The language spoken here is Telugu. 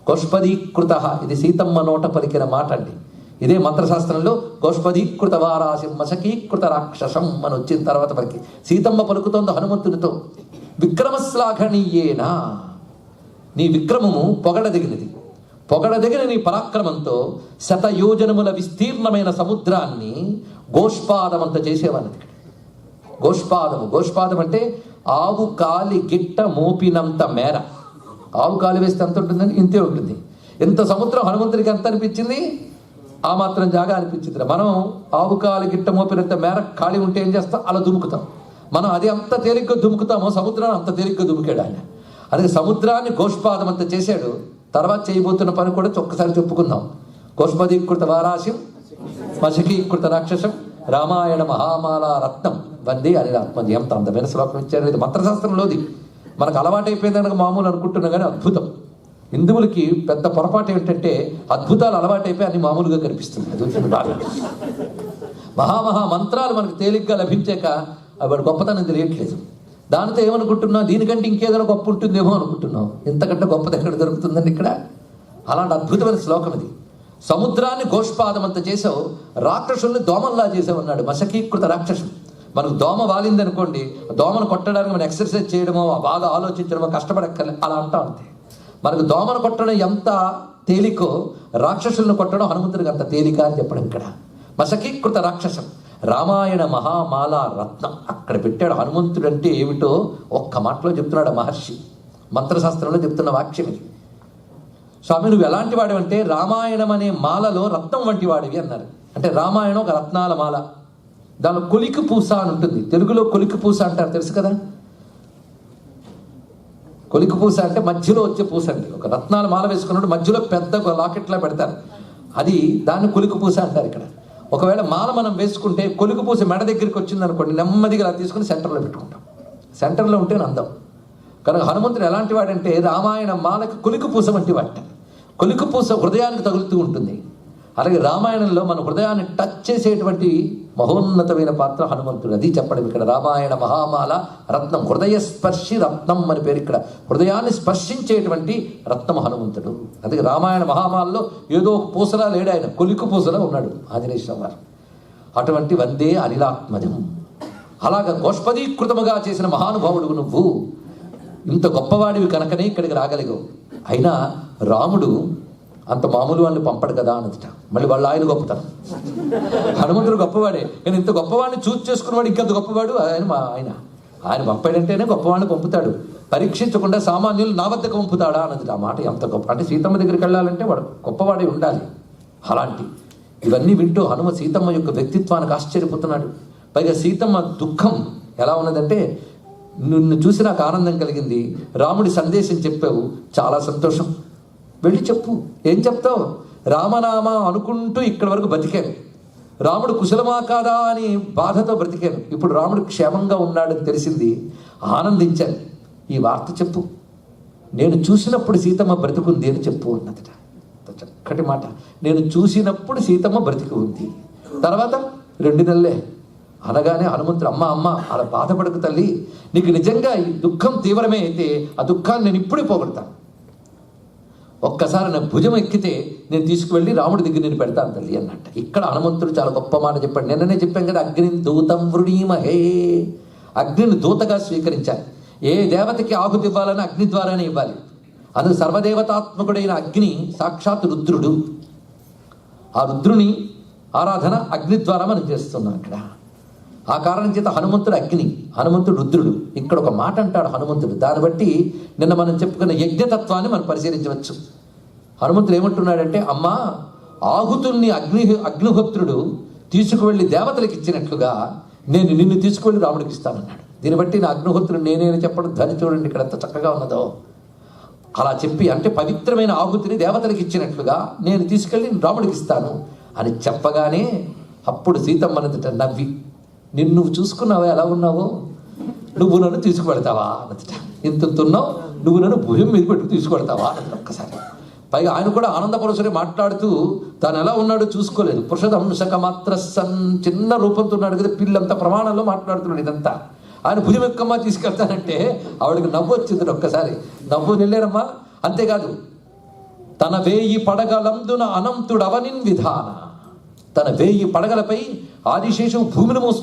గోష్పదీకృత, ఇది సీతమ్మ నోట పలికిన మాట అండి. ఇదే మంత్రశాస్త్రంలో గోష్పదీకృత వారాసి మశకీకృత రాక్షసం అని వచ్చిన తర్వాత మనకి సీతమ్మ పలుకుతోంది హనుమంతునితో, విక్రమశ్లాఘనీయేనా, నీ విక్రమము పొగడదగినది, పొగడదగిన నీ పరాక్రమంతో శతయోజనముల విస్తీర్ణమైన సముద్రాన్ని గోష్పాదమంత చేసేవాళ్ళది. గోష్పాదం అంటే ఆవు కాలి గిట్ట మోపినంత మేర. ఆవు కాలు వేస్తే ఎంత ఉంటుందని ఇంతే ఉంటుంది. ఎంత సముద్రం హనుమంతుడికి ఎంత అనిపించింది? ఆ మాత్రం జాగా అనిపించింది. మనం ఆవు కాలు గిట్ట మోపినంత మేర ఖాళీ ఉంటే ఏం చేస్తాం? అలా దుముకుతాం. మనం అది అంత తేలిగ్గా దుముకుతామో సముద్రాన్ని అంత తేలిగ్గా దుముకాడు ఆయన. అందుకే సముద్రాన్ని గోష్పాదం అంత చేశాడు. తర్వాత చేయబోతున్న పని కూడా ఒక్కసారి చెప్పుకుందాం. గోష్పదీకృత వారాశిం మశకీకృత రాక్షసం రామాయణ మహామాల రత్నం వందే అనిలాత్మది. ఎంత అందమైన శ్లోకం ఇచ్చారు. ఇది మంత్రశాస్త్రంలోది. మనకు అలవాటైపోయింది కనుక మామూలు అనుకుంటున్నాం, కానీ అద్భుతం. హిందువులకి పెద్ద పొరపాటు ఏమిటంటే అద్భుతాలు అలవాటైపోయి అన్ని మామూలుగా కనిపిస్తుంది. అది వచ్చింది బాగా. మహామహా మంత్రాలు మనకు తేలిగ్గా లభించాక వాడు గొప్పతనం తెలియట్లేదు. దానితో ఏమనుకుంటున్నావు? దీనికంటే ఇంకేదైనా గొప్ప ఉంటుందేమో అనుకుంటున్నావు. ఇంతకంటే గొప్పది ఎక్కడ దొరుకుతుందండి ఇక్కడ? అలాంటి అద్భుతమైన శ్లోకం ఇది. సముద్రాన్ని గోష్పాదం అంత చేసావు, రాక్షసుల్ని దోమల్లా చేసావు అన్నాడు. మశకీకృత రాక్షసం. మనకు దోమ వాలింది అనుకోండి, దోమను కొట్టడానికి మనం ఎక్సర్సైజ్ చేయడమో బాగా ఆలోచించడమో కష్టపడక్కర్లే, అలా అంటా అంతే. మనకు దోమను కొట్టడం ఎంత తేలికో రాక్షసులను కొట్టడం హనుమంతుడికి అంత తేలిక అని చెప్పడం ఇక్కడ. మశకీకృత రాక్షసం రామాయణ మహామాల రత్నం అక్కడ పెట్టాడు. హనుమంతుడు అంటే ఏమిటో ఒక్క మాటలో చెప్తున్నాడు మహర్షి. మంత్రశాస్త్రంలో చెప్తున్న వాక్యం ఇది. స్వామి నువ్వు ఎలాంటి వాడివి అంటే రామాయణం అనే మాలలో రత్నం వంటి వాడివి అన్నారు. అంటే రామాయణం ఒక రత్నాల మాల, దానిలో కొలికి పూస అని ఉంటుంది. తెలుగులో కొలికి పూస అంటారు, తెలుసు కదా. కొలికి పూస అంటే మధ్యలో వచ్చే పూస అండి. ఒక రత్నాల మాల వేసుకున్నప్పుడు మధ్యలో పెద్ద లాకెట్లా పెడతారు, అది దాన్ని కొలికి పూస అంటారు ఇక్కడ. ఒకవేళ మాల మనం వేసుకుంటే కొలికి పూస మెడ దగ్గరికి వచ్చింది అనుకోండి, నెమ్మదిగా అలా తీసుకుని సెంటర్లో పెట్టుకుంటాం. సెంటర్లో ఉంటే అందం. కనుక హనుమంతుడు ఎలాంటి వాడంటే రామాయణ మాలకి కొలికి పూస వంటి వాట. కొలికి పూస హృదయానికి తగులుతూ ఉంటుంది. అలాగే రామాయణంలో మన హృదయాన్ని టచ్ చేసేటువంటి మహోన్నతమైన పాత్ర హనుమంతుడు. అది చెప్పడం ఇక్కడ. రామాయణ మహామాల రత్నం, హృదయ స్పర్శి రత్నం అని పేరు ఇక్కడ. హృదయాన్ని స్పర్శించేటువంటి రత్నం హనుమంతుడు. అందుకే రామాయణ మహామాలలో ఏదో ఒక పూసలా లేడు ఆయన, కొలికి పూసలా ఉన్నాడు ఆంజనేయ వారు. అటువంటి వందే అనిలాత్మజం. అలాగ గోష్పదీకృతముగా చేసిన మహానుభావుడు నువ్వు. ఇంత గొప్పవాడివి కనుకనే ఇక్కడికి రాగలిగావు. అయినా రాముడు అంత మామూలు వాళ్ళని పంపడు కదా అన్నదిట. మళ్ళీ వాళ్ళు ఆయన గొప్పతనం. హనుమంతుడు గొప్పవాడే, కానీ ఇంత గొప్పవాడిని చూస్ చేసుకున్నవాడు ఇంకంత గొప్పవాడు ఆయన పంపాడంటేనే గొప్పవాడిని పంపుతాడు. పరీక్షించకుండా సామాన్యులు నా వద్దకు పంపుతాడా అన్నది. ఆ మాట ఎంత గొప్ప అంటే సీతమ్మ దగ్గరికి వెళ్ళాలంటే వాడు గొప్పవాడే ఉండాలి. అలాంటి ఇవన్నీ వింటూ హనుమ సీతమ్మ యొక్క వ్యక్తిత్వానికి ఆశ్చర్యపోతున్నాడు. పైగా సీతమ్మ దుఃఖం ఎలా ఉన్నదంటే, నిన్ను చూసి నాకు ఆనందం కలిగింది, రాముడి సందేశం చెప్పావు, చాలా సంతోషం, వెళ్ళి చెప్పు. ఏం చెప్తావు? రామనామ అనుకుంటూ ఇక్కడి వరకు బతికాను, రాముడు కుశలమా కాదా అని బాధతో బ్రతికాను, ఇప్పుడు రాముడు క్షేమంగా ఉన్నాడని తెలిసింది, ఆనందించాను, ఈ వార్త చెప్పు. నేను చూసినప్పుడు సీతమ్మ బ్రతికుంది అని చెప్పు అన్నదట. చక్కటి మాట. నేను చూసినప్పుడు సీతమ్మ బ్రతికి ఉంది. తర్వాత 2 నెలలే అనగానే హనుమంతుడు, అమ్మ అలా బాధపడకు తల్లి, నీకు నిజంగా ఈ దుఃఖం తీవ్రమే అయితే ఆ దుఃఖాన్ని నేను ఇప్పుడే పోగొడతాను. ఒక్కసారి నా భుజం ఎక్కితే నేను తీసుకువెళ్ళి రాముడి దగ్గర నేను పెడతాను తల్లి అన్నట్ట. ఇక్కడ హనుమంతుడు చాలా గొప్ప మాట చెప్పాడు. నిన్ననే చెప్పాం కదా, అగ్నిని దూతం వృణీమహే. అగ్నిని దూతగా స్వీకరించాలి. ఏ దేవతకి ఆహుతి ఇవ్వాలని అగ్ని ద్వారానే ఇవ్వాలి. అందుకు సర్వదేవతాత్మకుడైన అగ్ని సాక్షాత్ రుద్రుడు. ఆ రుద్రుని ఆరాధన అగ్ని ద్వారా మనం చేస్తున్నాం ఇక్కడ. ఆ కారణం చేత హనుమంతుడు అగ్ని, హనుమంతుడు రుద్రుడు. ఇక్కడ ఒక మాట అంటాడు హనుమంతుడు. దాన్ని బట్టి నిన్న మనం చెప్పుకున్న యజ్ఞతత్వాన్ని మనం పరిశీలించవచ్చు. హనుమంతుడు ఏమంటున్నాడంటే, అమ్మా, ఆహుతుల్ని అగ్నిహోత్రుడు తీసుకువెళ్ళి దేవతలకు ఇచ్చినట్లుగా నేను నిన్ను తీసుకువెళ్ళి రాముడికి ఇస్తానన్నాడు. దీన్ని బట్టి నా అగ్నిహోత్రుడు నేనేని చెప్పడం ధని చూడండి ఇక్కడ ఎంత చక్కగా ఉన్నదో. అలా చెప్పి, అంటే పవిత్రమైన ఆహుతిని దేవతలకు ఇచ్చినట్లుగా నేను తీసుకెళ్ళి రాముడికి ఇస్తాను అని చెప్పగానే అప్పుడు సీతమ్మనదిట నవ్వి, నిన్ను చూసుకున్నావా ఎలా ఉన్నావో, నువ్వు నన్ను తీసుకుపెడతావా అన్నదిట. ఇంతున్నావు, నువ్వు నన్ను భుజం మీద పెట్టుకు తీసుకుపెడతావా అన్నది ఒక్కసారి. పైగా ఆయన కూడా ఆనందపరుసరి మాట్లాడుతూ తాను ఎలా ఉన్నాడో చూసుకోలేదు. పురుషదంశక మాత్ర సన్, చిన్న రూపంతో ఉన్నాడు కదా, పిల్లంత ప్రమాణంలో మాట్లాడుతున్నాడు ఇదంతా. ఆయన భుజం ఎక్కమ్మా తీసుకెళ్తానంటే ఆవిడకి నవ్వు వచ్చింది ఒక్కసారి. నవ్వు వెళ్ళారమ్మా. అంతేకాదు, తన 1000 పడగలందున అనంతుడవనిన్ విధాన. తన 1000 పడగలపై ఆదిశేషువు భూమిని మోస్తూ